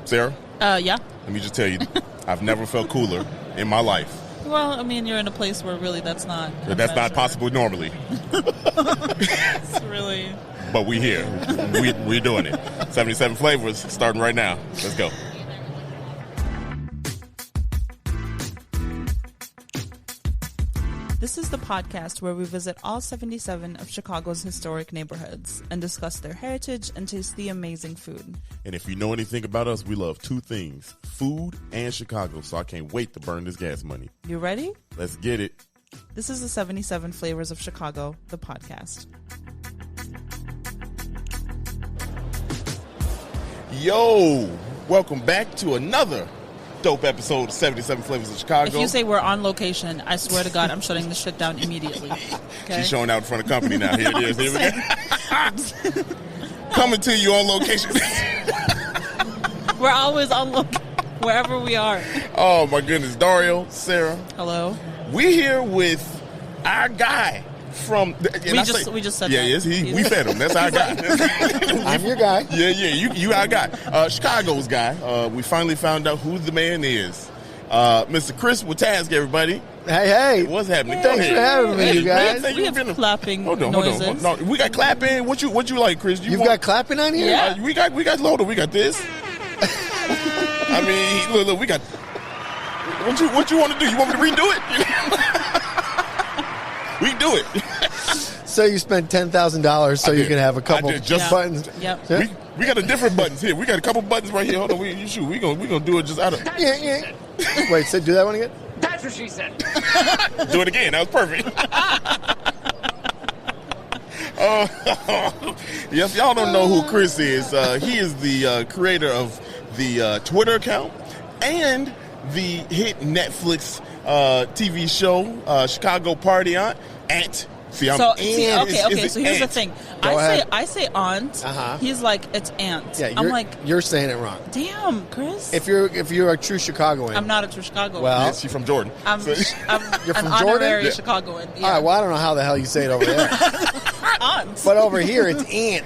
Sarah? Yeah. Let me just tell you, I've never felt cooler in my life. Well, I mean, you're in a place where really that's not. That's not possible normally. It's really. But we here. We're doing it. 77 flavors starting right now. Let's go. This is the podcast where we visit all 77 of Chicago's historic neighborhoods and discuss their heritage and taste the amazing food. And if you know anything about us, we love two things, food and Chicago, so I can't wait to burn this gas money. You ready? Let's get it. This is the 77 Flavors of Chicago, the podcast. Yo, welcome back to another dope episode of 77 Flavors of Chicago. If you say we're on location, I swear to God, I'm shutting this shit down immediately. Okay? She's showing out in front of company now. Here it is. Here we go. Coming to you on location. We're always on location, wherever we are. Oh, my goodness. Dario, Sarah. Hello. We're here with our guy from... We just said that. Yes, we fed him. That's our guy. I'm your guy. Yeah, you our guy. Chicago's guy. We finally found out who the man is. Mr. Chris Witaske, everybody. Hey. What's happening? Go Thanks ahead. for having me, you guys. We have clapping noises. No, we got clapping. What you like, Chris? You've got clapping on here? Yeah. We got loaded. We got this. I mean, look, we got... What you want to do? You want me to redo it? We can do it. So you spent $10,000 so you can have a couple buttons. Yep. Yeah. We got a different buttons here. We got a couple buttons right here. Hold on, we gonna do it just out of. Yeah. Wait, so do that one again? That's what she said. Do it again. That was perfect. Yes, y'all don't know who Chris is. He is the creator of the Twitter account and the hit Netflix TV show Chicago Party Aunt. See, I'm okay. So here's the thing. I say aunt. Uh-huh. He's like, it's aunt. Yeah, I'm like, you're saying it wrong. damn, Chris. If you're a true Chicagoan. I'm not a true Chicagoan. Well, Yes, she's from Jordan. I'm You're an from honorary Jordan? Chicagoan. Yeah. all right, well, I don't know how the hell you say it over there. Aunt. But over here, it's aunt.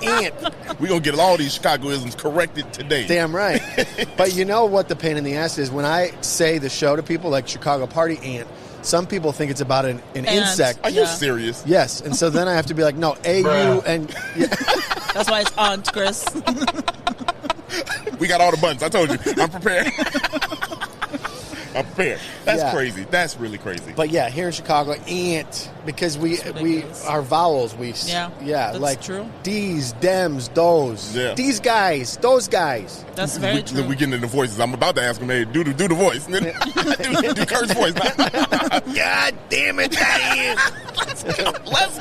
Aunt. We're going to get all these Chicagoisms corrected today. Damn right. But you know what the pain in the ass is? When I say the show to people, like Chicago Party Aunt, some people think it's about an insect. Are you serious? Yes, and so then I have to be like, no, A-U, and... Yeah. That's why it's aunt, Chris. We got all the buttons. I told you. I'm prepared. I'm prepared. That's crazy. That's really crazy. But yeah, here in Chicago, aunt, because we our vowels, that's like true. D's, dems, those. Yeah. These guys, those guys. That's very true. We getting into voices. I'm about to ask him, hey, do the voice. And then do Kurt's voice. God damn it, Diane. Let's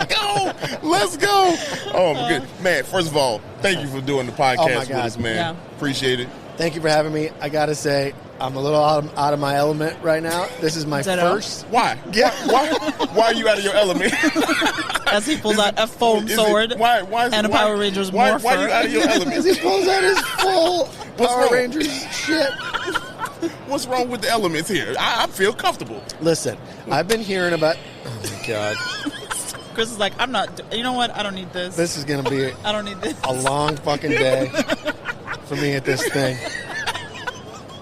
go. Oh, my goodness. Man, first of all, thank you for doing the podcast with us, man. Yeah. Appreciate it. Thank you for having me. I got to say, I'm a little out of my element right now. This is my first. Why? Yeah. Why are you out of your element? As he pulls out a foam sword and a Power Rangers morpher. Why are you out of your element? As he pulls out his full Power Rangers shit. What's wrong with the elements here? I feel comfortable. Listen, I've been hearing about... Oh, my God. Chris is like, I'm not... You know what? I don't need this. This is going to be... I don't need this. A long fucking day for me at this thing.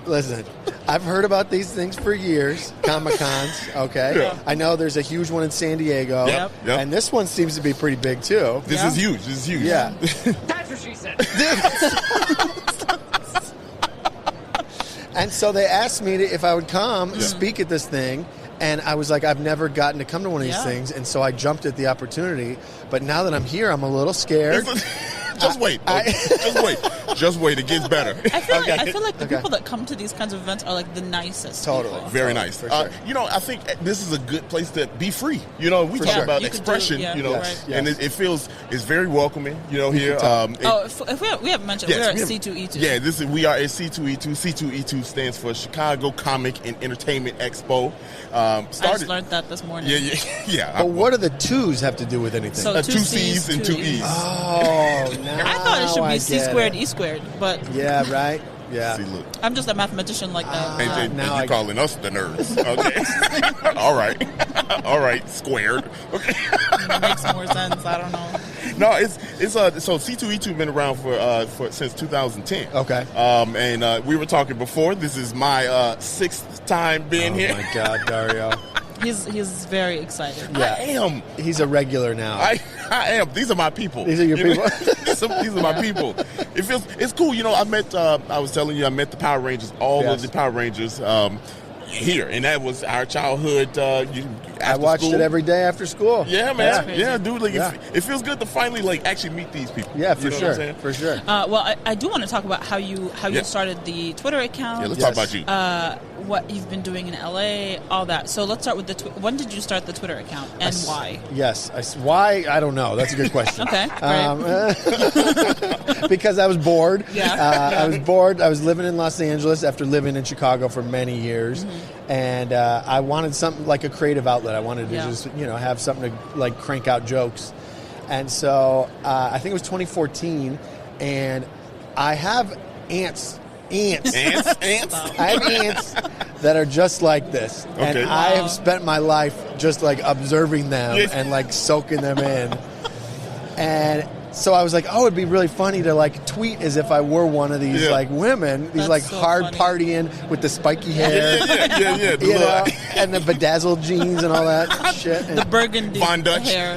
Listen, I've heard about these things for years, Comic-Cons, okay? Yeah. I know there's a huge one in San Diego. Yep. And this one seems to be pretty big, too. This is huge. Yeah. That's what she said. And so they asked me if I would come and speak at this thing, and I was like, I've never gotten to come to one of these things, and so I jumped at the opportunity. But now that I'm here, I'm a little scared. Just wait. Just wait. It gets better. I feel like the people that come to these kinds of events are like the nicest. Totally. People. Very nice. For sure. I think this is a good place to be free. We talk about expression, Yes. and it feels, it's very welcoming, here. If we haven't mentioned, we are at C2E2. Yeah, we are at C2E2. C2E2 stands for Chicago Comic and Entertainment Expo. I just learned that this morning. Yeah. But what do the twos have to do with anything? So 2 C's and 2 E's. Oh, now I thought it should be C squared, it. E squared, but yeah, right. Yeah. See, look. I'm just a mathematician like that. And you're calling us the nerds. Okay. All right. Squared. Okay. It makes more sense. I don't know. No, it's so C2E2 been around for since 2010. Okay. And we were talking before. This is my sixth time being here. Oh my God, Dario. He's very excited. Yeah. I am. He's a regular now. I am. These are my people. These are your people? these are my people. It's cool. I met. I was telling you, I met the Power Rangers. All of the Power Rangers. Here, and that was our childhood. I watched it every day after school. Yeah, man. Yeah, dude. Like, it feels good to finally actually meet these people. Yeah, for sure. For sure. Well, I do want to talk about how you started the Twitter account. Yeah, let's talk about you. What you've been doing in LA, all that. So let's start with when did you start the Twitter account and why? Yes, why? I don't know. That's a good question. Okay, because I was bored. Yeah, I was bored. I was living in Los Angeles after living in Chicago for many years, and I wanted something like a creative outlet. I wanted to just have something to crank out jokes, and so I think it was 2014, and I have ants. I have ants that are just like this, and I have spent my life just observing them and soaking them in, and so I was like, oh, it'd be really funny to tweet as if I were one of these women, these That's so hard funny. partying with the spiky hair, and the bedazzled jeans and all that shit. the burgundy Von Dutch. hair.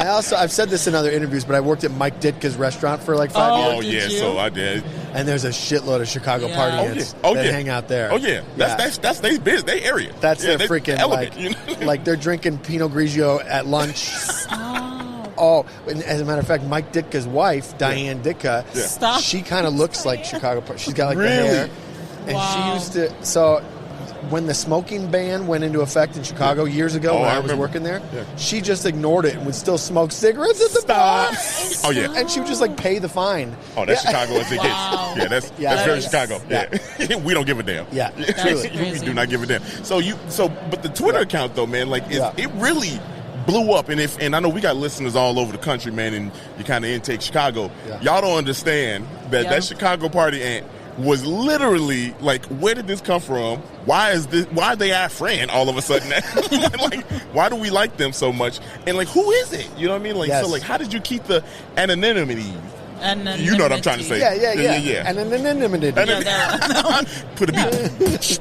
I've said this in other interviews, but I worked at Mike Ditka's restaurant for 5 years. Oh, did yeah, you? so I did. And there's a shitload of Chicago party ants that hang out there. Oh, yeah. That's their business, their area. That's their freaking, element, they're drinking Pinot Grigio at lunch. And as a matter of fact, Mike Ditka's wife, Diane Ditka, Stop. she kind of looks like Chicago party. She's got the Really? hair. And she Wow. used to, so when the smoking ban went into effect in Chicago years ago when I was remember. working there, she just ignored it and would still smoke cigarettes at the bar. Oh, yeah. And she would just pay the fine. Oh, that's Chicago as it Wow. gets. Yeah, that's that very is- Chicago. Yeah. We don't give a damn. Yeah, That's truly. We crazy. do not give a damn. But the Twitter account though, man, it really blew up, and I know we got listeners all over the country, man, and you kind of intake Chicago. Yeah. Y'all don't understand that Chicago party ant was literally where did this come from? Why are they our friend all of a sudden? Why do we like them so much? And who is it? You know what I mean? Yes. So how did you keep the anonymity? And You know what I'm trying to say. Yeah. And then anonymity. Put a beat.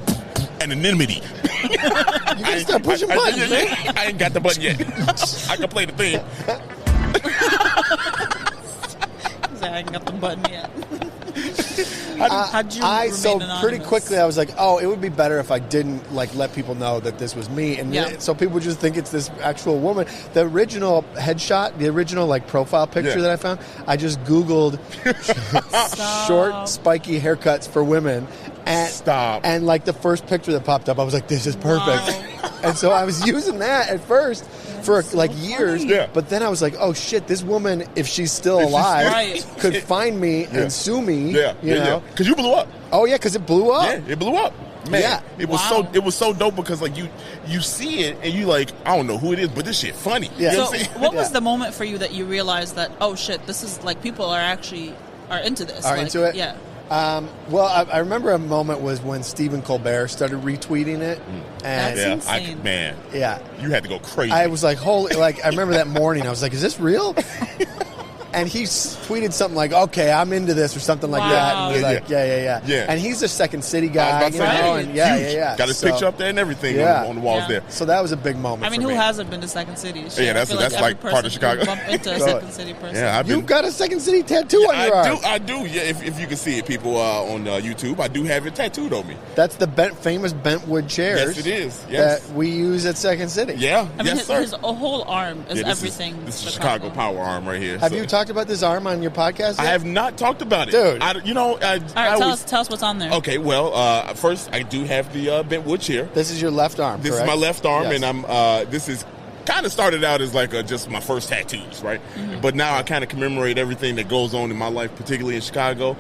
Anonymity. You gotta start pushing buttons, man. I ain't got the button yet. I can play the theme. I ain't got the button yet. How'd you remain anonymous? pretty quickly I was like, oh, it would be better if I didn't let people know that this was me, and so people would just think it's this actual woman. The original headshot, the original profile picture that I found, I just Googled short spiky haircuts for women, and the first picture that popped up, I was like, this is perfect. Wow. And so I was using that at first for years, funny. but then I was like, oh shit, this woman, if she's still alive, Right. could find me and sue me. You know? Because you blew up. Oh yeah, because it blew up. Yeah, it blew up. Man, Yeah. it was so dope because you see it and you I don't know who it is, but this shit funny. Yeah. You know So, what I'm saying? what was the moment for you that you realized that, oh shit, this is people are into this? Into it? Yeah. Well, I remember a moment was when Stephen Colbert started retweeting it, and That's insane. yeah, you had to go crazy. I was like, holy! I remember that morning. I was like, is this real? And he tweeted something like, okay, I'm into this, or something like that. And he was like, yeah. And he's a Second City guy, I was about to say, and huge. yeah. Got his picture up there and everything on the walls there. So that was a big moment. I mean, for who me. hasn't been to Second City? Shit, Yeah, that's I feel like every part of person Chicago. could bump into a Second City person. Yeah, You've got a Second City tattoo on your arm. I do. Yeah, if you can see it, people on YouTube, I do have it tattooed on me. That's the famous bentwood chairs. Yes, it is. Yes. That we use at Second City. Yeah. I mean, yes, sir. his whole arm is This everything. is the Chicago Power Arm right here. Have you talked about this arm on your podcast yet? I have not talked about it, Dude. All right, tell us what's on there. Okay, well, first I do have the bentwood chair. This is your left arm. This correct? is my left arm, Yes. and I'm. This is kind of started out as just my first tattoos, right? But now I kind of commemorate everything that goes on in my life, particularly in Chicago,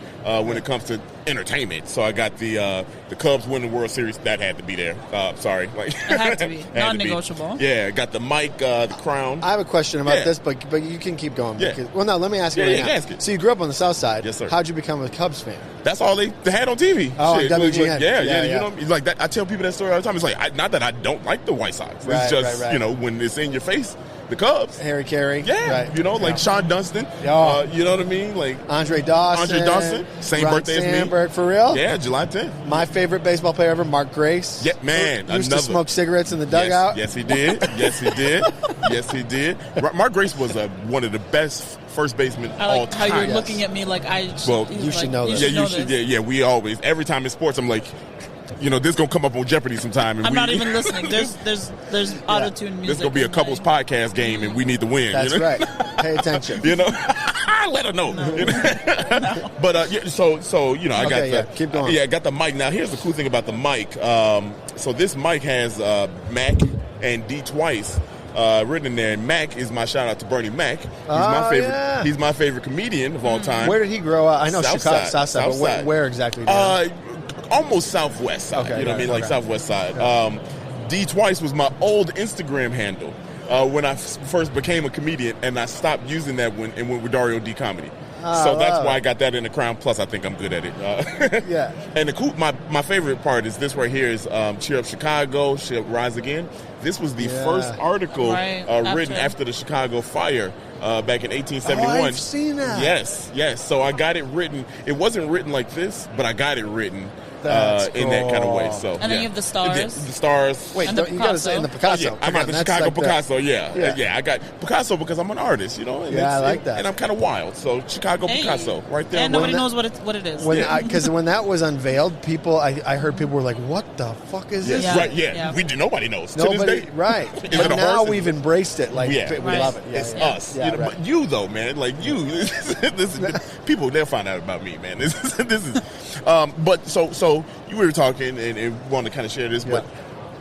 when it comes to entertainment. So I got the Cubs winning the World Series. That had to be there. Sorry, It had to be non-negotiable. Yeah, got the mic, the crown. I have a question about this, but you can keep going. Yeah. Because, well, no, let me ask you Yeah, right yeah, now. ask it. So you grew up on the South Side. Yes, sir. How'd you become a Cubs fan? That's all they had on TV. Oh, Shit, WGN. Yeah, Yeah. you know, that. I tell people that story all the time. It's not that I don't like the White Sox. Right, It's just right. when it's in your face. the Cubs. Harry Carey. Yeah, right. you know, like Sean Dunston. Oh. You know what I mean? Like Andre Dawson. Same Ron birthday Sandberg, as me. for real? Yeah, July 10th. My favorite baseball player ever, Mark Grace. Yeah, man. Used to smoke cigarettes in the dugout. Yes, he did. Yes, he did. Yes, he did. Mark Grace was one of the best first basemen I all like how time. you're looking at me like I. Well, you should know this. Yeah, you should. Yeah. We always, every time in sports, I'm like, you know, this gonna come up on Jeopardy sometime. And I'm not even listening. There's auto tune music. This gonna be a couples podcast game, and we need to win. That's you know? right. Pay attention. You know, let her know. No. You know? No. But so you know, I got the keep going. Yeah, I got the mic. Now here's the cool thing about the mic. So this mic has Mac and D Twice written in there. And Mac is my shout out to Bernie Mac. He's my favorite. Yeah. He's my favorite comedian of all time. Where did he grow up? I know Chicago, Southside. Southside, but Southside. where exactly? Do you know? Almost southwest side. Okay, You know what I mean? Like okay. southwest side. D Twice was my old Instagram handle when I first became a comedian, and I stopped using that and went with Dario D Comedy. So that's why I got that in the crown. Plus, I think I'm good at it. Yeah. And my favorite part is this right here is Cheer Up Chicago, Cheer Up Rise Again. This was the first article written after the Chicago fire back in 1871. Oh, I've seen that. Yes. So I got it written. It wasn't written like this, but I got it written in that kind of way. So And then you have the stars. The stars. Wait, And the you got to say in the Picasso. Oh, yeah, I Come got on, the that's Chicago like Picasso. Yeah. Yeah, I got Picasso because I'm an artist, you know. And Yeah, I like that. And I'm kind of wild, so Chicago Picasso, right there. And nobody When knows what it is. Because when that was unveiled, people, I heard people were like, "What the fuck is this?" Yeah. Right, yeah. Nobody knows. To Nobody, this day. right? Is But it a now horse? we've embraced it. Like, Yeah. we Right. love it. Yeah, It's yeah. us. Yeah, You know, right. But you though, man, like you, people they'll find out about me, man. This is. But so you were talking and want to kind of share this, but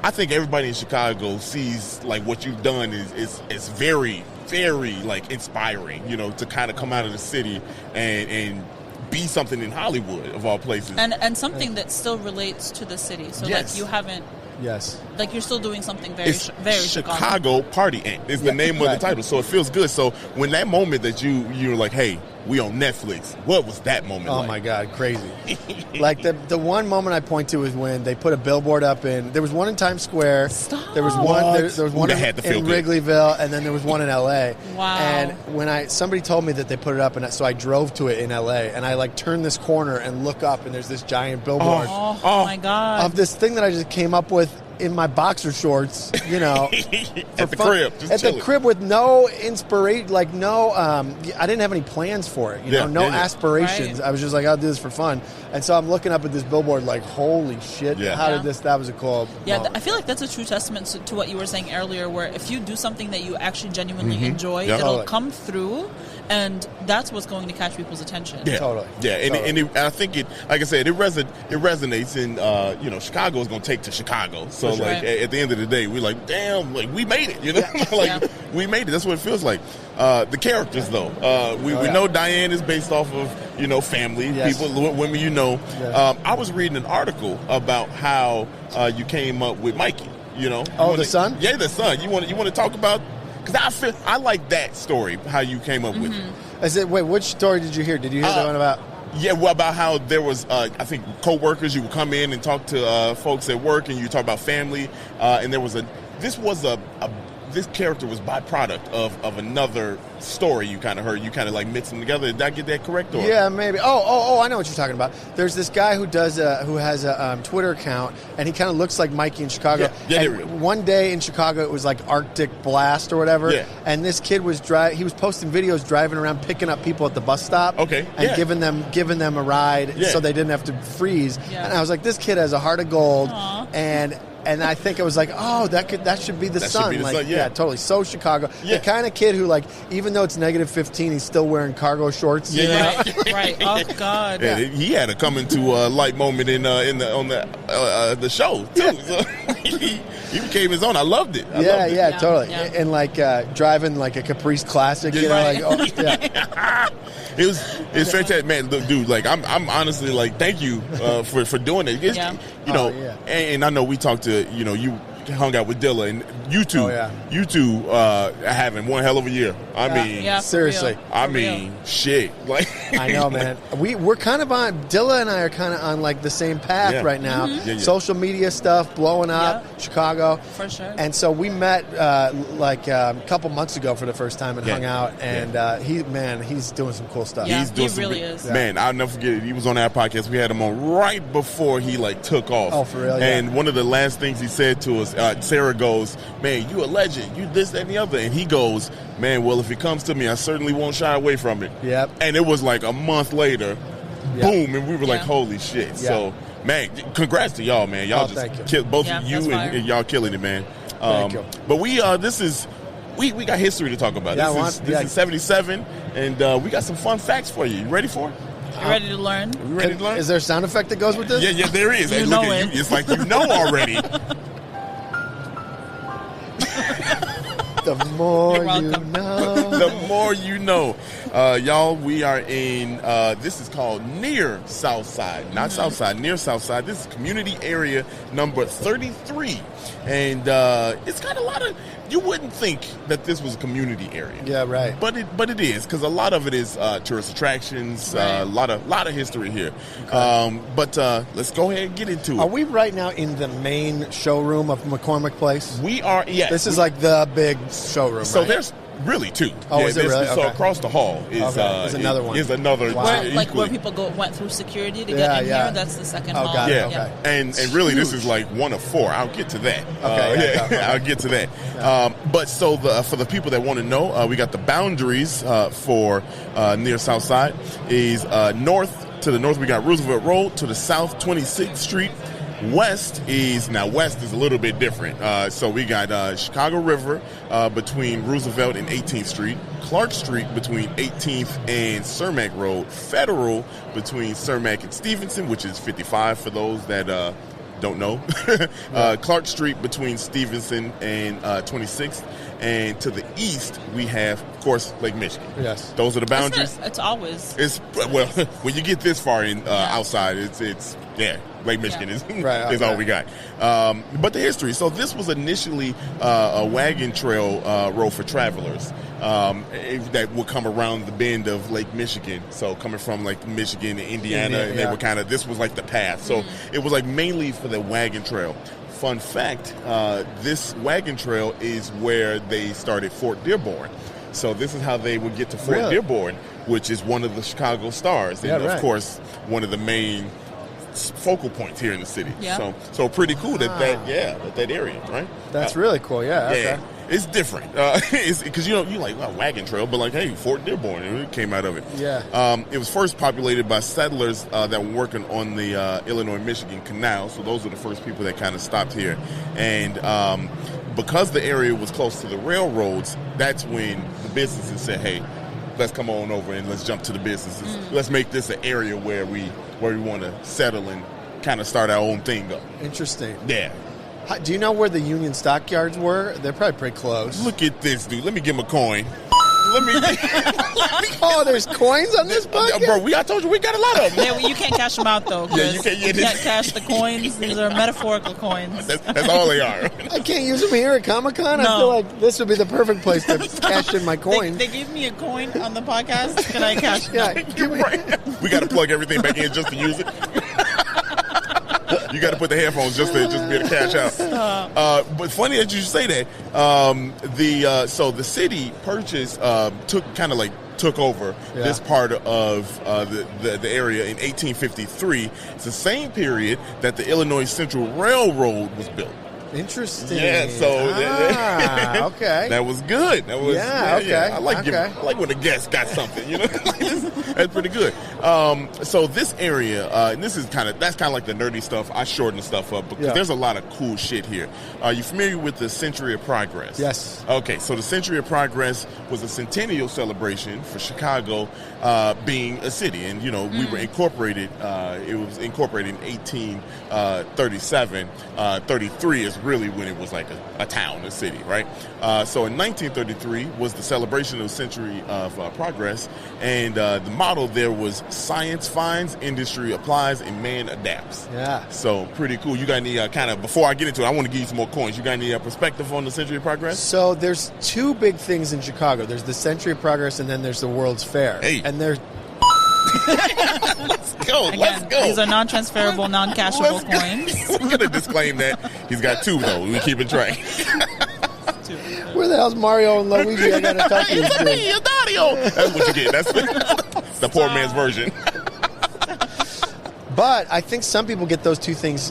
I think everybody in Chicago sees like what you've done is very, very like inspiring. You know, to kind of come out of the city and be something in Hollywood of all places. and something that still relates to the city. So Yes. like you haven't. Yes. Like you're still doing something very It's very Chicago Party Ant is the name of the title, so it feels good. So when that moment that you're like, hey, we on Netflix, what was that moment? Oh like? my God, crazy! Like the one moment I point to is when they put a billboard up in. There was one in Times Square. Stop. There was one. There was one that had to feel in good. Wrigleyville, and then there was one in L.A. Wow. And when somebody told me that they put it up, and so I drove to it in L.A. and I like turned this corner and look up, and there's this giant billboard Oh my God. of this thing that I just came up with in my boxer shorts, you know, At the crib, just at chilling. the crib with no inspiration, like no, I didn't have any plans for it, you know, no aspirations. Right. I was just like, I'll do this for fun. And so I'm looking up at this billboard, like, holy shit, how did this? That was a cool. Yeah, moment. I feel like that's a true testament to what you were saying earlier, where if you do something that you actually genuinely enjoy, Yeah. it'll Totally. come through, and that's what's going to catch people's attention. Yeah, Totally. Yeah, and, Totally. I think it, like I said, it resonates, and you know, Chicago is going to take to Chicago. So For sure. like at the end of the day, we're like, damn, like we made it. You know, Yeah. we made it. That's what it feels like. The characters, though, we know Diane is based off of, you know, family, Yes. people, women, you know. Yeah. I was reading an article about how you came up with Mikey. You know, The son? Yeah, the son. You want to talk about? Because I like that story, how you came up with it. I said, wait, which story did you hear? Did you hear the one about? Yeah, well, about how there was, I think, co-workers. You would come in and talk to folks at work, and you talk about family. And there was this character was byproduct of another story you kind of heard. You kind of like mix them together. Did I get that correct? Or? Yeah, maybe. Oh, I know what you're talking about. There's this guy who has a Twitter account, and he kind of looks like Mikey in Chicago. Yeah, and one day in Chicago, it was like Arctic blast or whatever. Yeah. And this kid was he was posting videos driving around picking up people at the bus stop. Okay, And yeah. giving them a ride so they didn't have to freeze. Yeah. And I was like, this kid has a heart of gold. Aw. And I think it was like, oh, that should be the That should son. be the like, son, yeah. Totally. So Chicago. Yeah. The kind of kid who, like, even though it's negative 15, he's still wearing cargo shorts. you know? Right. Oh God. Yeah, he had a coming to light moment on the show too. So he became his own. I loved it. I loved it. Yeah, totally. Yeah. And like driving like a Caprice Classic, you know, Right. like yeah. It was fantastic, man. Look, dude, like I'm honestly like, thank you for doing it. It's, Yeah. You know, Oh, yeah. and I know we talked to, you know, hung out with Dilla, and you two are having one hell of a year. I mean, seriously. I mean, shit. Like, I know, man. We're kind of on, Dilla and I are kind of on like the same path right now. Mm-hmm. Social media stuff blowing up, Chicago. For sure. And so we met a couple months ago for the first time and hung out. And he's doing some cool stuff. Yeah, he's doing he really is. Man, I'll never forget it. He was on our podcast. We had him on right before he like took off. Oh, for real? And one of the last things he said to us, Sarah goes, "Man, you a legend. You this, that, and the other." And he goes, "Man, well, if it comes to me, I certainly won't shy away from it." Yep. And it was like a month later, boom, and we were like, "Holy shit!" Yeah. So, man, congrats to y'all, man. Y'all just both of you and y'all killing it, man. Thank you. But we got history to talk about. Yeah, this is 77, and we got some fun facts for you. You ready for it? You ready to learn? You ready to learn? Is there a sound effect that goes with this? Yeah, there is. You And know look at it. you. It's like you know already. The more You're you welcome. know. The more you know. Y'all, we are in, this is called near Southside, not Southside, near Southside. This is community area number 33. And it's got a lot of, you wouldn't think that this was a community area. Yeah, right. But it is, because a lot of it is tourist attractions, Right. a lot of history here. But let's go ahead and get into it. Are we right now in the main showroom of McCormick Place? We are, yes. This is like the big showroom, So right? there's really two. Oh, is it there's- really? So Okay. across the hall is another one. Is another. Wow. Where, like equally- where people went through security to Yeah, get in yeah. here. That's the second Oh, hall. got it. Yeah, Okay. and really, this huge. is like one of four. I'll get to that. Okay, I'll get to that. But so for the people that want to know, we got the boundaries for near South Side is north. To the north, we got Roosevelt Road. To the south, 26th Street. West is a little bit different. So we got Chicago River between Roosevelt and 18th Street, Clark Street between 18th and Cermak Road, Federal between Cermak and Stevenson, which is 55 for those that don't know, Clark Street between Stevenson and 26th, and to the east we have, of course, Lake Michigan. Yes. Those are the boundaries. It's always. It's well, when you get this far in outside, it's Lake Michigan is Right, is all we got. But the history. So this was initially a wagon trail road for travelers that would come around the bend of Lake Michigan. So coming from like Michigan and Indiana, and they were this was like the path. So it was like mainly for the wagon trail. Fun fact, this wagon trail is where they started Fort Dearborn. So this is how they would get to Fort Dearborn, which is one of the Chicago stars. And of course, one of the main focal points here in the city. Yeah. So pretty cool that area, right? That's really cool. Yeah. Okay. It's different. It's because you like wagon trail, but like, hey, Fort Dearborn, it came out of it. Yeah. It was first populated by settlers that were working on the Illinois-Michigan Canal. So those were the first people that kind of stopped here, and because the area was close to the railroads, that's when the businesses said, hey, let's come on over and let's jump to the businesses. Let's make this an area where we want to settle and kind of start our own thing up. Interesting. Yeah. Do you know where the Union stockyards were? They're probably pretty close. Look at this, dude. Let me give him a coin. Let me. Oh, there's coins on this bucket? Bro, I told you we got a lot of them. You can't cash them out though. Yeah, you can't- You can't cash the coins. These are metaphorical coins. That's all they are. I can't use them here at Comic-Con? I No. feel like this would be the perfect place to cash in my They, coins. they gave me a coin on the podcast. Can I cash? Yeah, You're right. We got to plug everything back in just to use it. You got to put the headphones just to be able to cash out. But funny that you say that. So the city purchased took over this part of the area in 1853. It's the same period that the Illinois Central Railroad was built. Interesting. Yeah, so okay. that was good. That was okay. I like when the guest got something. That's pretty good. So this area, and this is that's kind of like the nerdy stuff. I shorten stuff up because there's a lot of cool shit here. Are you familiar with the Century of Progress? Yes. Okay, so the Century of Progress was a centennial celebration for Chicago being a city, and we were incorporated. It was incorporated in 1837. 33 is was really when it was like a town, a city, right? So in 1933 was the celebration of the Century of Progress, and the motto there was "Science finds, industry applies, and man adapts." Yeah. So pretty cool. You got any kind of, before I get into it, I want to give you some more coins. You got any perspective on the Century of Progress? So there's two big things in Chicago. There's the Century of Progress, and then there's the World's Fair. Hey. And they're Let's go. Again, Let's go. these are non-transferable, non-cashable coins. We're going to disclaim that. He's got two, though. We keep it track. where the hell's Mario and Luigi? I gotta talk to these It's two. me, it's Dario. That's what you get. That's the poor man's version. But I think some people get those two things.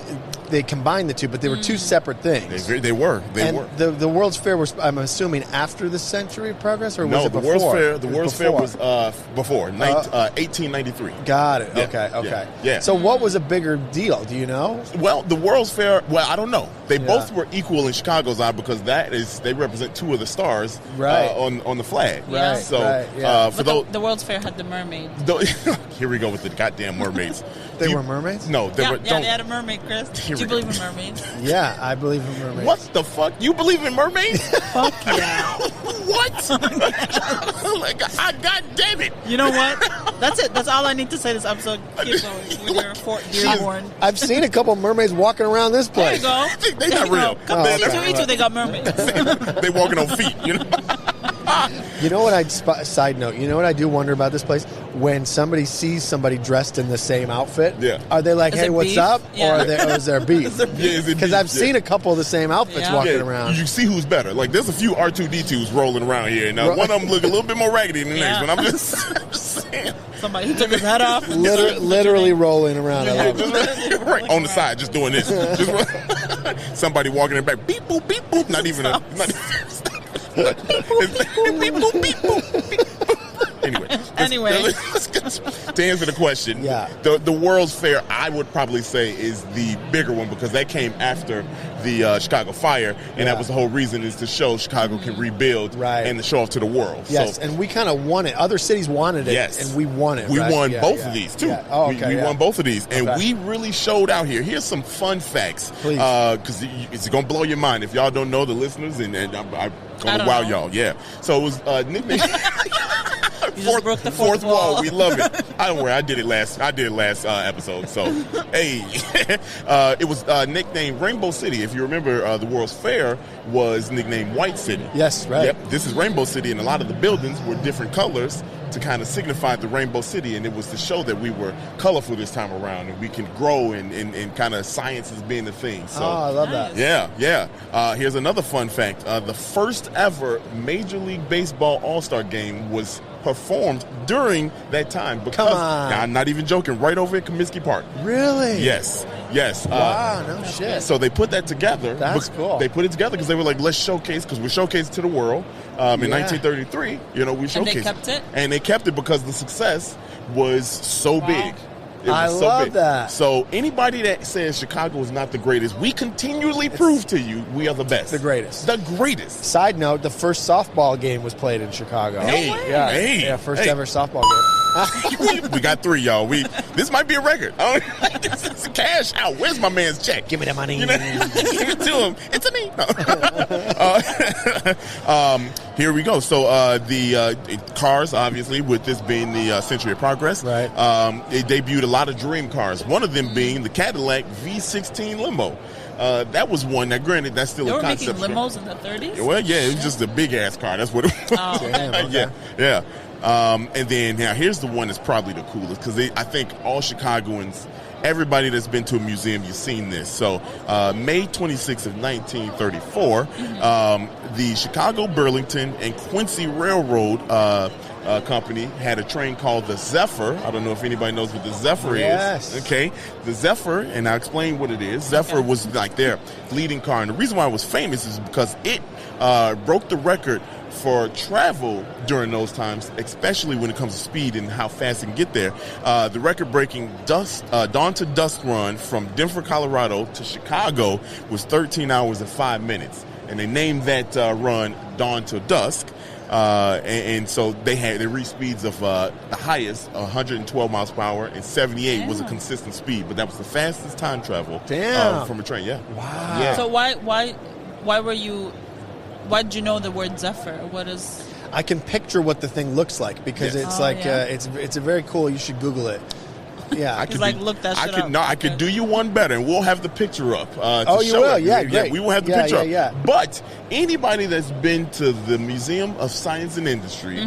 They combine the two, but they were two separate things. They were. And the World's Fair was, I'm assuming, after the Century of Progress, or was No, it the before? World's Fair was before 1893. Got it. Yeah, Okay. yeah. So what was a bigger deal? Do you know? Well, the World's Fair, I don't know. They both were equal in Chicago's eye because they represent two of the stars on the flag. Right, So for but the World's Fair had the mermaid. Here we go with the goddamn mermaids. They were mermaids? No, they were. They had a mermaid, Chris. Do you believe in mermaids? Yeah, I believe in mermaids. What the fuck? You believe in mermaids? Fuck yeah. What? Like, God damn it. You know what? That's it. That's all I need to say this episode. Keep going. When you're Dearborn. I've seen a couple mermaids walking around this There you place. go. They not real. Come to each other, they got mermaids. They walking on feet, you know? You know what? Side note. You know what I do wonder about this place? When somebody sees somebody dressed in the same outfit, are they like, Is "Hey, it what's beef? up?" Yeah. Or is there beef? Because I've Yeah. seen a couple of the same outfits walking around. You see who's better. Like, there's a few R2-D2s rolling around here. Now, one of them look a little bit more raggedy than the next one. I'm just saying. Somebody who took his head off. Literally rolling around. I love it. Right on the side, just doing this. Somebody walking in the back, beep boop, beep boop. Not even a. Beep boop, beep boop, beep boop. Anyway, to answer the question, the World's Fair, I would probably say, is the bigger one because that came after the Chicago fire, and that was the whole reason, is to show Chicago can rebuild and to show off to the world. Yes, so, and we kind of won it. Other cities wanted it, and we won it. We right? won both of these, too. Yeah. Oh, okay, we won both of these, and we really showed out here. Here's some fun facts, because it's going to blow your mind if y'all don't know, the listeners, and I'm going to wow y'all. Yeah. So it was nicknamed... Fourth wall. We love it. I don't worry. I did it last episode. So, hey, it was nicknamed Rainbow City. If you remember, the World's Fair was nicknamed White City. Yes, right. Yep. This is Rainbow City, and a lot of the buildings were different colors to kind of signify the Rainbow City, and it was to show that we were colorful this time around, and we can grow, and kind of science as being the thing. So, I love that. Yeah. Here's another fun fact. The first ever Major League Baseball All-Star game was performed during that time. Because, now, I'm not even joking, right over at Comiskey Park. Really? Yes. Wow, no shit. So they put that together. That's cool. They put it together because they were like, let's showcase, because we're showcasing to the world. In 1933, we showcased. And they kept it? And they kept it because the success was so big. I love that. So anybody that says Chicago is not the greatest, we continually prove to you we are the best. The greatest. The greatest. Side note, the first softball game was played in Chicago. First ever softball game. We got 3, y'all. This might be a record. It's cash out. Where's my man's check? Give me the money. Give it to him. It's a me. Here we go. So the cars, obviously, with this being the Century of Progress, right? They debuted a lot of dream cars. One of them being the Cadillac V16 limo. That was one. Now, granted, that's still a concept. They were making limos in the 30s? Well, yeah, it was just a big-ass car. That's what it was. Oh. Damn, okay. Yeah. And then, now, here's the one that's probably the coolest, because I think all Chicagoans, everybody that's been to a museum, you've seen this. So, May 26th of 1934, the Chicago, Burlington, and Quincy Railroad company had a train called the Zephyr. I don't know if anybody knows what the Zephyr is. Okay. The Zephyr, and I'll explain what it is. Zephyr was like their leading car. And the reason why it was famous is because it broke the record for travel during those times, especially when it comes to speed and how fast it can get there. The record-breaking dawn to dusk run from Denver, Colorado to Chicago was 13 hours and 5 minutes. And they named that run Dawn to Dusk. and so they reached speeds of the highest 112 miles per hour, and 78 was a consistent speed. But that was the fastest time travel from a train. Yeah. Wow. Yeah. So why did you know the word Zephyr? What is? I can picture what the thing looks like because it's it's a very cool. You should Google it. Yeah, I could look that shit up. No, I could do you one better, and we'll have the picture up. You will? Yeah, great. We will have the picture up. Yeah. But anybody that's been to the Museum of Science and Industry,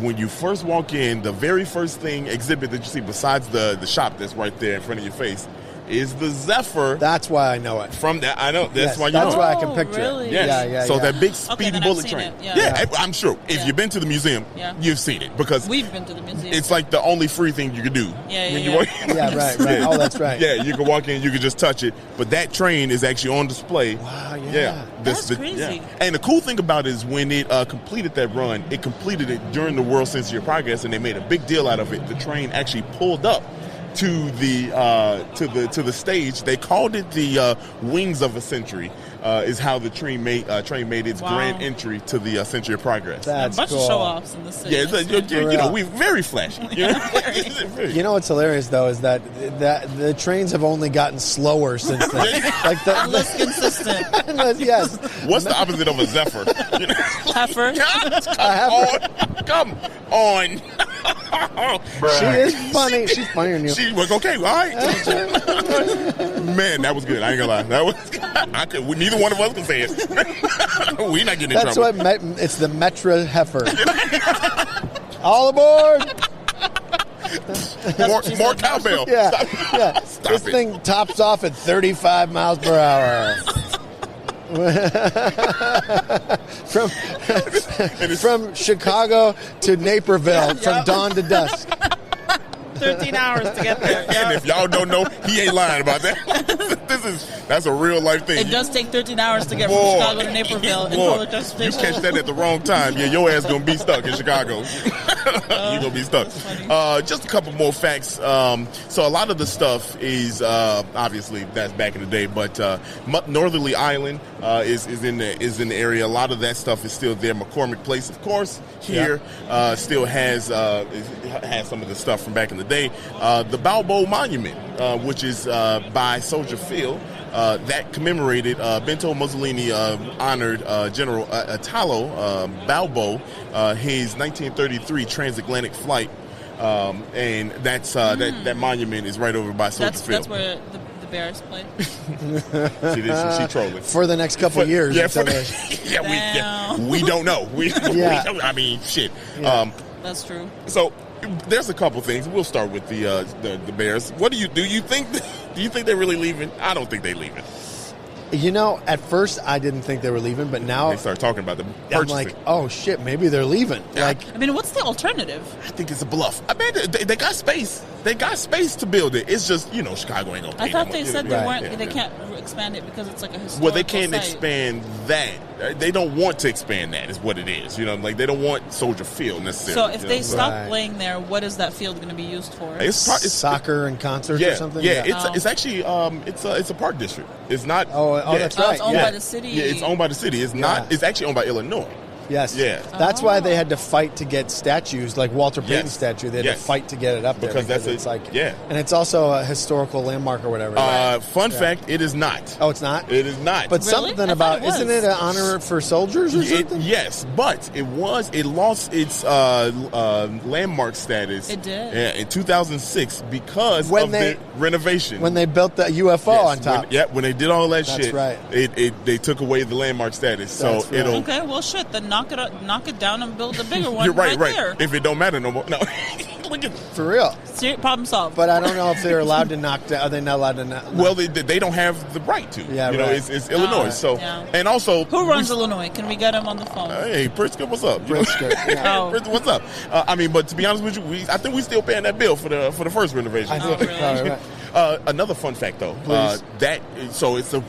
when you first walk in, the very first exhibit that you see besides the shop that's right there in front of your face is the Zephyr. That's why I know it. From that, I know. That's why you That's know. why I can picture really? it. Yes. Yeah. So that big speedy bullet seen train. it. Yeah. I'm sure. If you've been to the museum, you've seen it because we've been to the museum. it's like the only free thing you could do. You walk in. Yeah, right. Oh, that's right. Yeah, you can walk in, you can just touch it. But that train is actually on display. Wow, yeah. That's crazy. Yeah. And the cool thing about it is when it completed that run, it completed it during the World Century of Progress, and they made a big deal out of it. The train actually pulled up to the stage. They called it the Wings of a Century. Is how the train made its grand entry to the Century of Progress. That's a bunch cool. of show-offs in the city. Yeah, we're very flashy. You know what's hilarious though is that the trains have only gotten slower since then. Less consistent. Yes. What's the opposite of a Zephyr? Heifer. Come on. She is funny. She's funnier than you. She was okay. All right. Man, that was good. I ain't gonna lie. That was. Neither one of us can say it. We're not getting in That's trouble. it's the Metra Heifer. All aboard! More cowbell. Yeah. Stop This it. thing tops off at 35 miles per hour. from Chicago to Naperville, from dawn to dusk. 13 hours to get there. And if y'all don't know, he ain't lying about that. That's a real life thing. It does take 13 hours to get from Chicago to Naperville in public You transportation. catch that at the wrong time, your ass gonna be stuck in Chicago. You're gonna be stuck. Just a couple more facts. So a lot of the stuff is obviously that's back in the day, but Northerly Island is in the area. A lot of that stuff is still there. McCormick Place, of course, here still has some of the stuff from back in the day. The Balboa Monument, which is by Soldier Field, that commemorated Benito Mussolini honored General Italo Balbo, his 1933 transatlantic flight, and that's that monument is right over by Soldier Field. That's where the Bears play. She trolling For the next couple of years. Yeah, we don't know. I mean, shit. Yeah. That's true. So there's a couple things. We'll start with the Bears. What do you think? Do you think they're really leaving? I don't think they're leaving. You know, at first I didn't think they were leaving, but now They start talking about the I'm purchasing. like, oh shit, maybe they're leaving. Like, I mean, what's the alternative? I think it's a bluff. I mean, they got space. They got space to build it. It's just, Chicago ain't gonna pay I thought that they much. said they Right. weren't. They can't expand it because it's like a historical Well, they can't site. expand that. They don't want to expand that. Is what it is. Like they don't want Soldier Field necessarily. So if they stop Right. playing there, what is that field going to be used for? it's soccer and concerts yeah, or something. Yeah, Oh. it's actually it's a park district. It's not. Oh, yeah. that's Oh, right. it's owned yeah. by the city. Yeah, it's owned by the city. It's not. Yeah. It's actually owned by Illinois. Yes. Yeah. That's why they had to fight to get statues, like Walter Payton's Yes. statue. They had Yes. to fight to get it up there Because that's it's like, yeah. and it's also a historical landmark or whatever. Fun fact: it is not. Oh, it's not. It is not. But Really? something I thought about it was. isn't it an honor for soldiers or something? Yes, but it lost its landmark status. It did. Yeah, in 2006 because When of they- the renovation. When they built the UFO Yes, on top. when they did all that That's shit, right. They took away the landmark status. That's So right. it'll. Okay, well, shit. Then knock it down and build a bigger one. You're right. there. If it don't matter no more. No. Look at. For real. Problem solved. But I don't know if they're allowed to knock down. Are they not allowed to knock? Well, they don't have the right to. Yeah, right. It's Illinois. So yeah. and also Who runs Illinois? Can we get him on the phone? Hey, Pritzker, what's up? Pritzker, yeah. Oh. Pritzker, what's up? But to be honest with you, I think we still paying that bill for the first renovation. I think really? probably right. Another fun fact, though, Please. it's the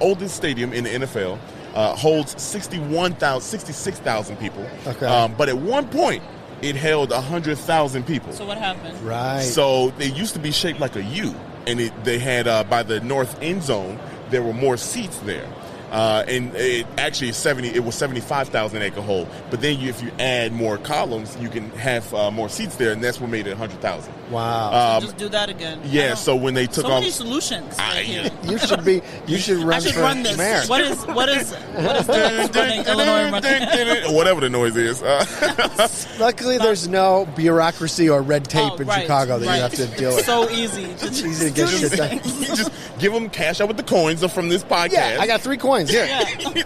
oldest stadium in the NFL. Holds 66,000 people. Okay. But at one point, it held 100,000 people. So what happened? Right. So it used to be shaped like a U, and they had by the north end zone there were more seats there. and it actually is it was 75,000 acre hole. But then if you add more columns, you can have more seats there, and that's what made it 100,000. Wow. Just do that again. Yeah. So when they took so off, many solutions. You should run I should for run this. mayor. What is running Illinois running? whatever the noise is. Luckily, there's no bureaucracy or red tape in right, Chicago that you have to deal with. So easy. It's easy to get shit done. You just give them cash out with the coins from this podcast. Yeah, I got 3 coins here.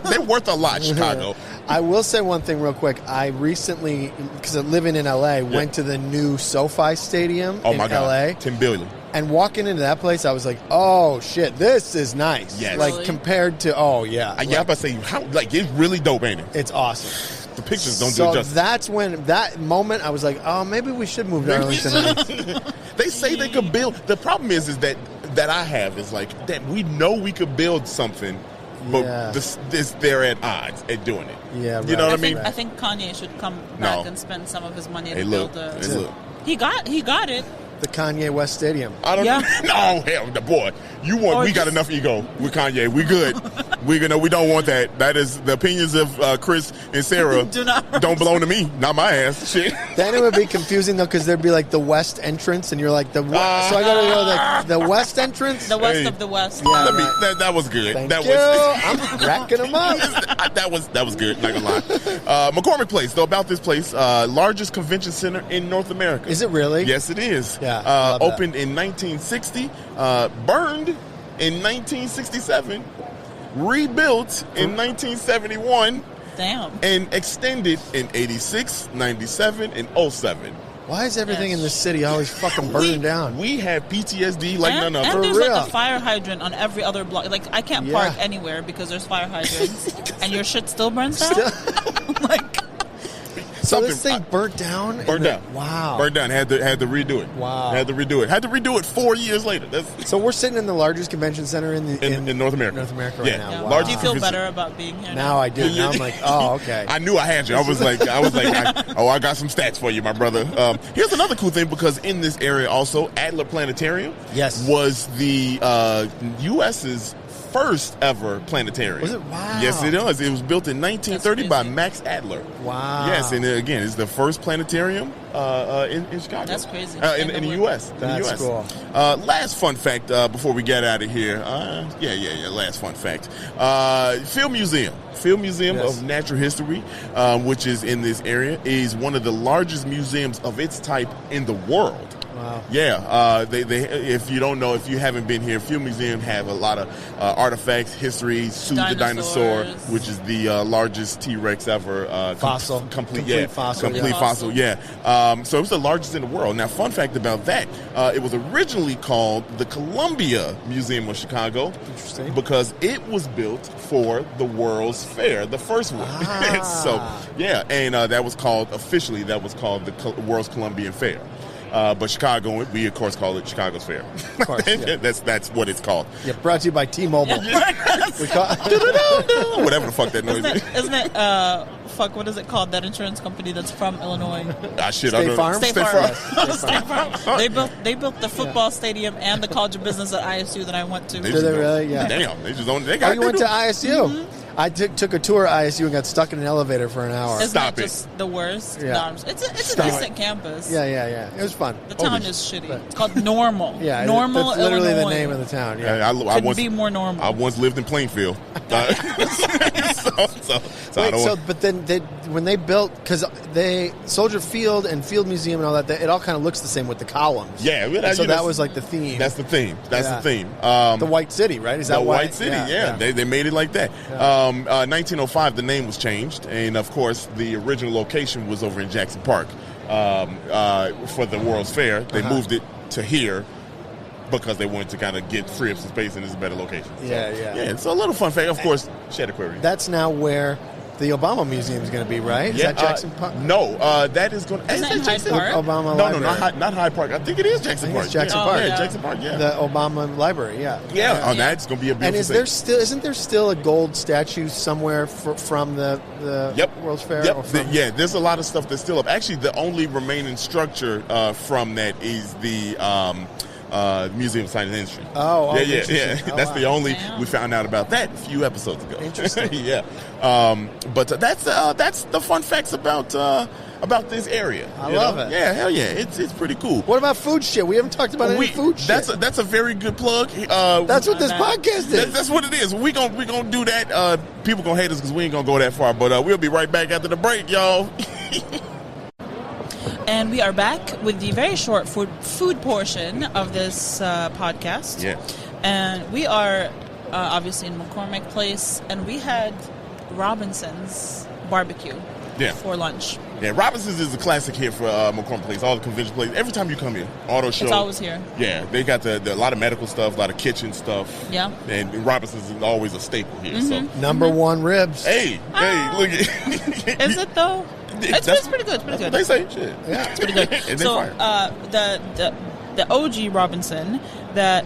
They're worth a lot, Chicago. I will say one thing real quick. I recently, because I'm living in L.A., went to the new SoFi Stadium in my God. L.A. $10 billion. And walking into that place, I was like, "Oh shit, this is nice." Yes. Like Really? compared to, I'm about to say, it's really dope, ain't it? it's awesome. The pictures don't So do it justice. that's when that moment I was like, "Oh, maybe we should move to Arlington." They say they could build. The problem is that I have is like that we know we could build something, but Yeah. they're at odds at doing it. Yeah, right. You know what I mean? I think Kanye should come back No. and spend some of his money Hey, to look. build Hey, look. He got it. The Kanye West Stadium. I don't Yeah. know. No, hell, the boy. Or We got just- enough ego with Kanye. We good. We don't want that. That is the opinions of Chris and Sarah. Don't belong to me. Not my ass. Shit. Then it would be confusing though, because there'd be like the West entrance, and you're like so I gotta go the West entrance. The West Hey. of the West. Yeah. Let me. That was good. Thank that you. was. I'm racking them up. that was good. Not gonna lie. McCormick Place. Though about this place, largest convention center in North America. Is it really? Yes, it is. Yeah, I love that. Opened in 1960, burned in 1967, rebuilt in 1971, Damn. and extended in 86, 97, and 07. Why is everything in this city always fucking burning down? We have PTSD like and, none and other. there's real. like a fire hydrant on every other block. Like I can't Yeah. park anywhere because there's fire hydrants, and your shit still burns down. Like So Something- this thing burnt down? Burned down. Wow. Burned down. Had to redo it. Wow. Had to redo it. Had to redo it 4 years later. That's So we're sitting in the largest convention center in North America. North America right Yeah. now. yeah. Wow. Large Do you feel convention- better about being here? Now I do. Now I'm like, oh, okay. I knew I had you. I was like, I got some stats for you, my brother. Here's another cool thing, because in this area also, Adler Planetarium Yes. was the U.S.'s first ever planetarium. Was it? Wow. Yes, it was. It was built in 1930 by crazy. Max Adler. Wow. Yes, and again, it's the first planetarium in Chicago. That's crazy. In the U.S. In That's the U.S. cool. Last fun fact before we get out of here. Last fun fact. Field Museum Yes. of Natural History, which is in this area, is one of the largest museums of its type in the world. Wow. Yeah, they if you don't know, if you haven't been here, Field Museum have a lot of artifacts, history. Sue the dinosaur, Dinosaurs. which is the largest T-Rex ever. Fossil. Complete fossil. complete Yeah. fossil. Yeah. So it was the largest in the world. Now, fun fact about that: it was originally called the Columbia Museum of Chicago. Interesting. Because it was built for the World's Fair, the first one. So yeah, and that was called the World's Columbian Fair. But Chicago, we of course call it Chicago's Fair. Of course, yeah. That's what it's called. Yeah, brought to you by T-Mobile. We call- Whatever the fuck that noise is. Isn't it? What is it called? That insurance company that's from Illinois. State I don't know. Farm? State State Farm. Farm. State Farm. They built the football stadium and the College of Business at ISU that I went to. Did they really? Yeah. Damn, they just don't. They Oh, got. you went to ISU? I took a tour of ISU and got stuck in an elevator for an hour. Isn't Stop that it. just the worst? Yeah. No, it's a Stop decent campus. Yeah. It was fun. The town is shitty. It's called Normal. Yeah, Normal, that's literally Illinois. the name of the town. Yeah. I Couldn't once be more normal. I once lived in Plainfield. So I Wait, don't. so but then when they built, because Soldier Field and Field Museum and all that, it all kind of looks the same with the columns. Yeah, well, And so you know, that was like the theme. That's the theme. That's Yeah. the theme. The White City, right? Is that the why? White City, yeah. They made it like that. 1905, the name was changed, and of course, the original location was over in Jackson Park for the World's Fair. They moved it to here because they wanted to kind of get free up some space, and it's a better location. So, Yeah. So a little fun fact, of course, Shed Aquarium. That's now where the Obama Museum is going to be, right? Is that Jackson Park? No, that is going to. Isn't that in Hyde Park? Obama No, Library. not Hyde Park. I think it is Jackson I think Park. it's Jackson yeah. Park. Yeah, Yeah. Jackson Park. Yeah. The Obama Library, yeah. Yeah, that's going to be a beautiful And thing. isn't there still a gold statue somewhere from the World's Fair? Yep. Or from, There's a lot of stuff that's still up. Actually, the only remaining structure from that is the Museum of Science and Industry. Oh, yeah. interesting. Oh, That's wow. the only Damn. we found out about that a few episodes ago. Interesting. Yeah. But that's the fun facts about this area. I you love know? it. Yeah, hell yeah, it's pretty cool. What about food shit? We haven't talked about any food shit. That's a very good plug. That's what this podcast is. That's what it is. We gonna do that. People gonna hate us because we ain't gonna go that far. But we'll be right back after the break, y'all. And we are back with the very short food portion of this podcast. Yeah. And we are obviously in McCormick Place, and we had Robinson's barbecue Yeah. for lunch. Yeah, Robinson's is a classic here for McCormick Place. All the convention places. Every time you come here, auto show. It's always here. Yeah, they got a lot of medical stuff, a lot of kitchen stuff. Yeah. And Robinson's is always a staple here. So, Number one ribs. hey, look at. Is it though? It's pretty good. It's pretty good. They say shit. Yeah. It's pretty good. And they So fire. the OG Robinson,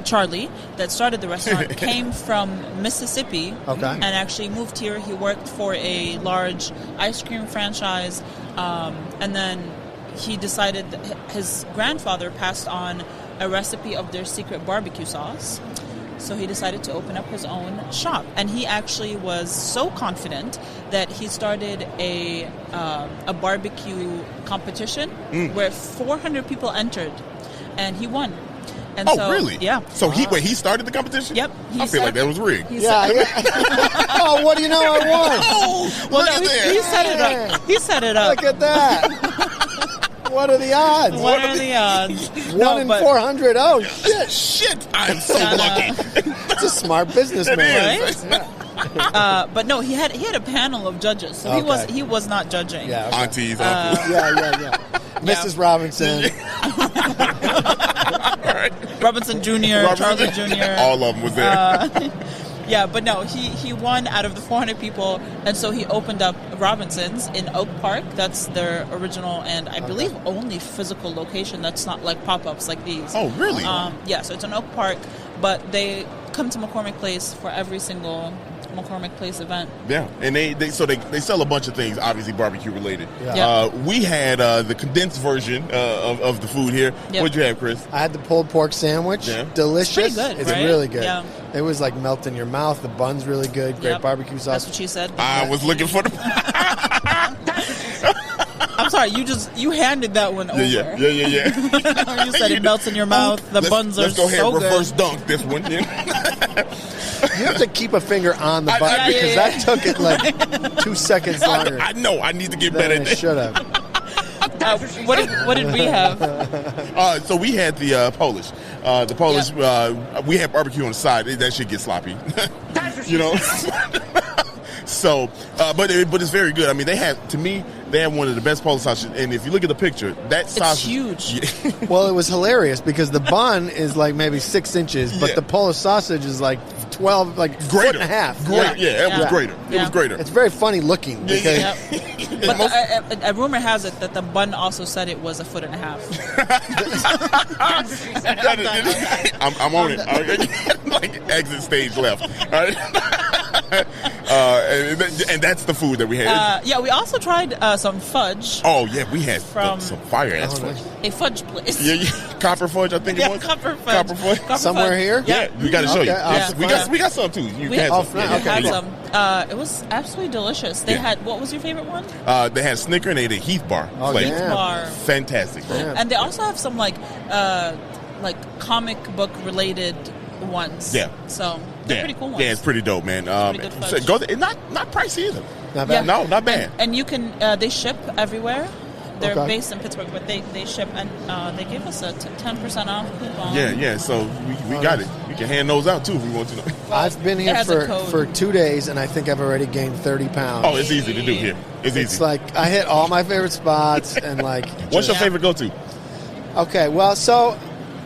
Charlie, that started the restaurant, came from Mississippi. Okay. And actually moved here. He worked for a large ice cream franchise, and then he decided that his grandfather passed on a recipe of their secret barbecue sauce. So he decided to open up his own shop, and he actually was so confident that he started a barbecue competition where 400 people entered, and he won. And Oh, so, really? Yeah. So he started the competition? Yep. He I feel like said- that was rigged. He Yeah, said, yeah. Oh, what do you know? I won. Oh, well, look no, at that. he set it up. He set it up. Look at that. What are the odds? What are the odds? One in 400. Oh, shit. Shit, I am so No, no. lucky. That's a smart businessman. It is. Right? But no, he had a panel of judges, so Okay. he was not judging. Yeah. Okay. Aunties, uncles. Yeah. Mrs. Robinson. Robinson Jr., Charlie Jr. All of them was there. Yeah, but no, he won out of the 400 people, and so he opened up Robinson's in Oak Park. That's their original and I believe only physical location that's not like pop-ups like these. Oh, really? Yeah, so it's in Oak Park, but they come to McCormick Place for every single McCormick Place event. Yeah, and they sell a bunch of things, obviously barbecue related. Yeah. We had the condensed version of the food here. Yep. What'd you have, Chris? I had the pulled pork sandwich. Yeah. Delicious. It's pretty good, It's right? really good. Yeah. It was like melt in your mouth. The bun's really good. Great Yep. barbecue sauce. That's what she said. I was looking for the. I'm sorry, you handed that one over. Yeah. You said it melts in your mouth. The buns are Let's go ahead so and reverse good. dunk this one. You have to keep a finger on the I- button yeah, because yeah, that took it like 2 seconds longer I know. I need to get better than at it that. should have. What did we have? So we had the Polish. The Polish. We had barbecue on the side. That shit get sloppy. You know. So, but it's very good. I mean, they have one of the best Polish sausages. And if you look at the picture, that sausage, huge. Well, it was hilarious because the bun is like maybe 6 inches, but Yeah. the Polish sausage is like 12, like foot greater, and a half. Greater, yeah, it was Yeah. greater. It Yeah. was greater. It's very funny looking because Yep. But a rumor has it that the bun also said it was a foot and a half. I'm on it. Like exit stage left. All right. And that's the food that we had. Yeah, we also tried some fudge. Oh yeah, we had From- some fire ass fudge. A fudge place. Yeah, copper fudge. I think it Yeah, was copper fudge. Copper fudge. Copper Somewhere fudge. here? Yeah, we got to show you. Okay, I'll Yes, have we to got find we got some too. You We had Oh, some. okay. We had Yeah. some. It was absolutely delicious. They Yeah. had, what was your favorite one? They had Snicker and they had a Heath bar Oh, flavor. yeah. Bar. Fantastic. Yeah. And they also have some like comic book related ones. Yeah. So they're pretty cool ones. Yeah, it's pretty dope, man. pretty good So fudge. go there. Not pricey either. not bad. No, not bad. And you can, they ship everywhere. They're Okay. based in Pittsburgh, but they ship, and they gave us a 10% off coupon. Yeah. So we got it. We can hand those out too if we want to know. I've been It here has a code. for 2 days, and I think I've already gained 30 pounds. Oh, it's easy to do here. It's It's easy. like I hit all my favorite spots, and like. What's your Yeah. favorite go-to? Okay, well, so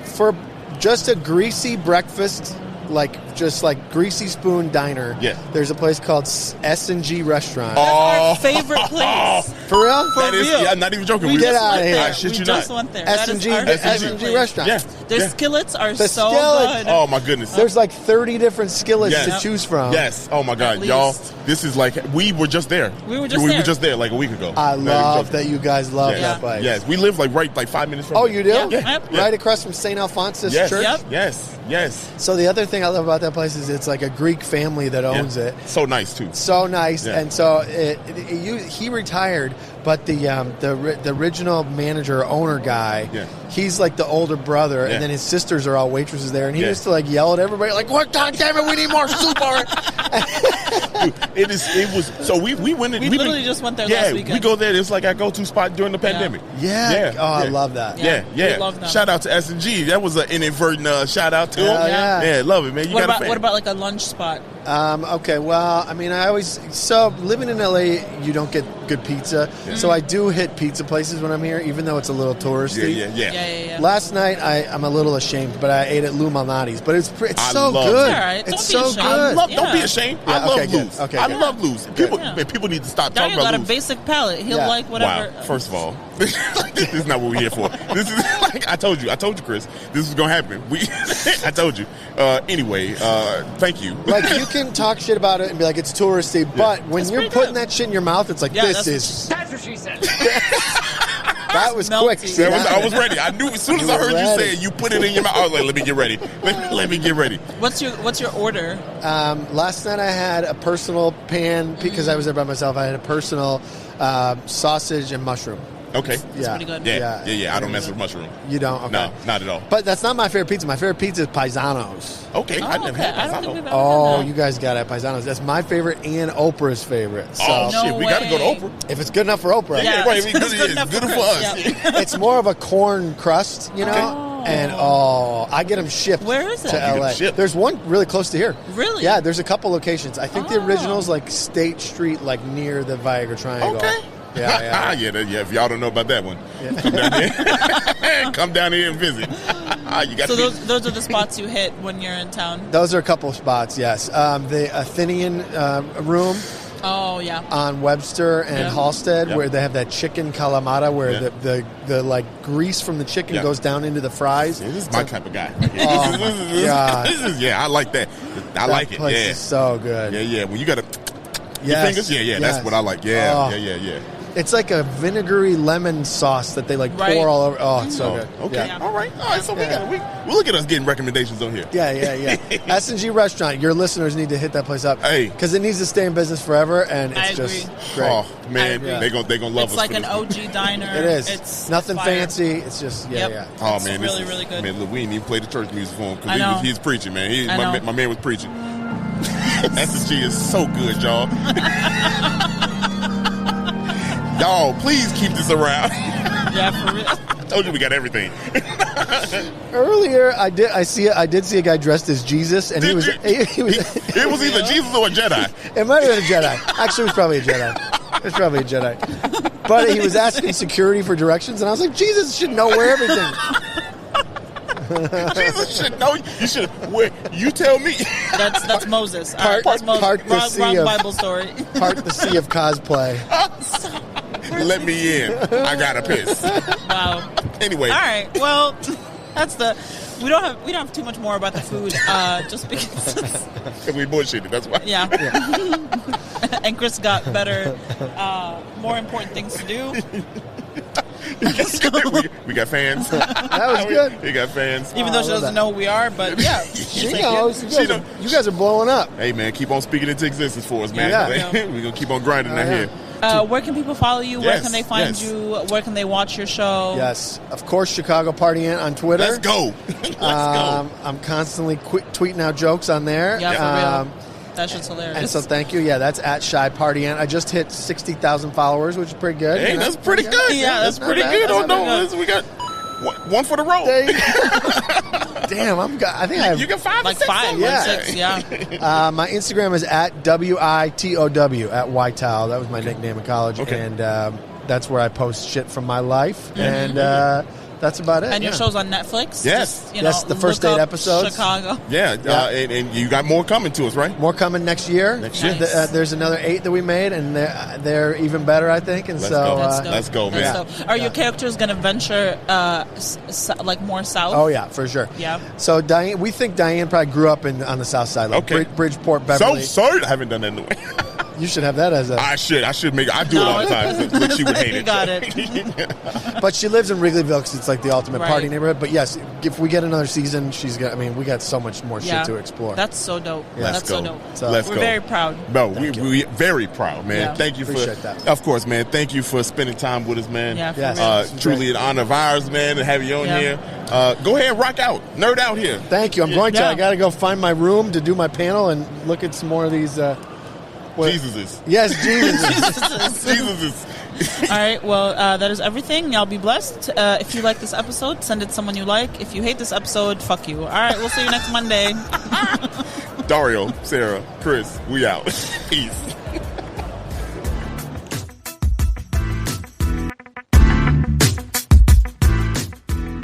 for just a greasy breakfast, like just like Greasy Spoon Diner. Yeah. There's a place called S&G Restaurant. Our favorite place. For real? That is, real. yeah, I'm not even joking. We Get just outta went here. there. I shit we you just not. went there. That is S&G our favorite place. Restaurant. Yeah. Their yeah. skillets are The so skillet. good. Oh, my goodness. There's like 30 different skillets Yes. to choose from. Yes. Oh, my God. At Y'all, least. this is like, we were just there. We were just there. like a week ago. I Not even love joking. that you guys love Yes. that place. Yes. We live like 5 minutes from Oh, there. you do? Yeah. Yeah. Right across from St. Alphonsus Yes. Church? Yep. Yes. Yes. So the other thing I love about that place is it's like a Greek family that owns Yeah. it. So nice, too. So nice, Yeah. and so he retired, but the original manager owner guy, Yeah. he's like the older brother, Yeah. and then his sisters are all waitresses there, and he Yeah. used to like yell at everybody like, "What? God damn it, we need more soup!" Or Dude, it was so we went in, We literally just went there yeah, last weekend. we go there. It's like our go-to spot during the pandemic. yeah, oh, I love that. Yeah, we love them. Shout out to S&G. That was an inadvertent shout out to Hell him. yeah. Yeah, love it, man. You What got a about fan. what about like a lunch spot? Okay, well, I mean, living in LA, you don't get good pizza, so I do hit pizza places when I'm here, even though it's a little touristy. Yeah. Last night, I'm a little ashamed, but I ate at Lou Malnati's. But it's I so love good. it. All right, It's don't be so ashamed. good. Don't be Yeah. ashamed. Yeah, I love okay, good. Lou's. Okay, I good. love Lou's. People, Yeah. man, people need to stop Daniel talking got about a Lou's. basic palate. He'll Yeah. like whatever. Wow. First of all, this is not what we're here for. This is like I told you, Chris. This is gonna happen. I told you. Anyway, thank you. Like, you can talk shit about it and be like, it's touristy, but when It's you're pretty putting good. that shit in your mouth, it's like, Yeah, this that's- is... That's what she said. That was melty. quick. See that? I was ready. I knew as soon as You I were heard you ready. say it, you put it in your mouth. I was like, let me get ready. Let me get ready. What's your order? Last night I had a personal pan, because I was there by myself, I had a personal sausage and mushroom. Okay. Yeah. pretty good. Yeah. I don't mess with mushroom. You don't? Okay. No, not at all. But that's not my favorite pizza. My favorite pizza is Paisanos. Okay, I never had I don't Paisano. think we've ever Oh, had you guys got it at Paisanos. That's my favorite and Oprah's favorite. So Oh No shit, we gotta go to way. Oprah. if it's good enough for Oprah, Yeah, right. it's I mean, good it's enough good for for Chris, us. yeah. it's more of a corn crust, you know? Okay. And I get them shipped Where is it? to You get 'em LA. shipped. There's one really close to here. Really? Yeah, there's a couple locations. I think the Oh. original's like State Street, like near the Viagra Triangle. Okay. Yeah. yeah. If y'all don't know about that one, come down here. Come down here and visit. You got So to those are the spots you hit when you're in town. Those are a couple of spots, yes. The Athenian room Oh yeah. on Webster and Yeah. Halstead, Yeah. where they have that chicken calamata, where Yeah. the like grease from the chicken Yeah. goes down into the fries. This is my type of guy. Oh, my God. I like that. I That like it. place Yeah. is so good. Yeah. When you got to Yes. fingers, yeah. Yes. That's what I like. Yeah, Oh. yeah. It's like a vinegary lemon sauce that they like Right. pour all over. Oh, it's so good. Okay. Yeah. All right. So Yeah. we look at us getting recommendations on here. Yeah. S&G Restaurant. Your listeners need to hit that place up. Hey. Because it needs to stay in business forever, and I it's just agree. great. Oh man, I they gonna love It's us. like for an this. OG diner. It is. It's nothing fire. fancy. It's just Yep. yeah. Oh It's man, really, really good. Man, look, we didn't even play the church music for him I know. because he's preaching, man. I know. My man was preaching. S&G is so good, y'all. Y'all, please keep this around. Yeah, for real. I told you we got everything. Earlier, I did see a guy dressed as Jesus, and he Did was you? he was. It was either Jesus or a Jedi. It might have been a Jedi. Actually, it was probably a Jedi. It was probably a Jedi. But he was asking security for directions, and I was like, Jesus should know where everything. Jesus should know. You should. Where you tell me. That's Moses. All right, that's Moses. part the Wrong sea of- Bible story. Part the sea of cosplay. Let me in. I gotta piss. Wow. Anyway. All right. Well, that's we don't have too much more about the food, just because. We bullshitted. That's why. Yeah. And Chris got better, more important things to do. we got fans. That was good. We got fans. Even though she love doesn't that. know who we are, but yeah. She Like, knows. You guys are blowing up. Hey man, keep on speaking into existence for us, man. Yeah. We're gonna keep on grinding out here. where can people follow you? Where Yes, can they find yes. you? Where can they watch your show? Yes, of course, Chicago Party Ant on Twitter. Let's go. Let's go. I'm constantly tweeting out jokes on there. Yeah, for real. That shit's hilarious. And so thank you. Yeah, that's at Shy Party Ant. I just hit 60,000 followers, which is pretty good. Hey, you know? that's pretty good. Yeah, that's not pretty bad. good. That's Oh not no, bad. we got one for the road. There you go. Damn, I think I have. You got 5 like or 6 5 on or there. 6, yeah. My Instagram is at WITOW at Whitetow. That was my nickname in college, Okay. and that's where I post shit from my life. Yeah. And that's about it. And your show's on Netflix? Yes. Just, you Yes, know, the first look 8 up episodes. Chicago. Yeah, and you got more coming to us, right? More coming next year. Next year. Nice. There's another 8 that we made, and they're even better, I think. And Let's so, go. That's dope. Let's go, man. That's dope. Are your characters going to venture like more south? oh yeah, for sure. Yeah. So Diane, we think Diane probably grew up on the south side, like Okay. Bridgeport, Beverly. So sorry I haven't done that in the way. You should have that as a. I should make. I do it all the time, but she would hate You it. got it. But she lives in Wrigleyville because it's like the ultimate Right. party neighborhood. But yes, if we get another season, she's got. I mean, we got so much more Yeah. shit to explore. That's so dope. Yeah. That's so dope. So- Let's We're go. very proud. No, Thank you. we very proud, man. Yeah. Thank you for Appreciate that. Of course, man. Thank you for spending time with us, man. Yeah, for Yes. real. This is Truly great. an honor of ours, man, to have you on Yeah. here. Go ahead and rock out, nerd out here. Thank you. I'm going to. Yeah. I got to go find my room to do my panel and look at some more of these. Jesus is. Yes, Jesus. Jesus is. All right. Well, that is everything. Y'all be blessed. If you like this episode, send it to someone you like. If you hate this episode, fuck you. All right. We'll see you next Monday. Dario, Sarah, Chris, we out. Peace.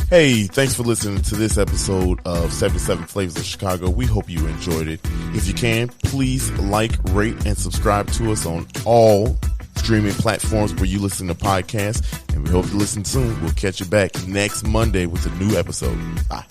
Hey, thanks for listening to this episode of 77 Flavors of Chicago. We hope you enjoyed it. If you can, please like, rate, and subscribe to us on all streaming platforms where you listen to podcasts. And we hope you listen soon. We'll catch you back next Monday with a new episode. Bye.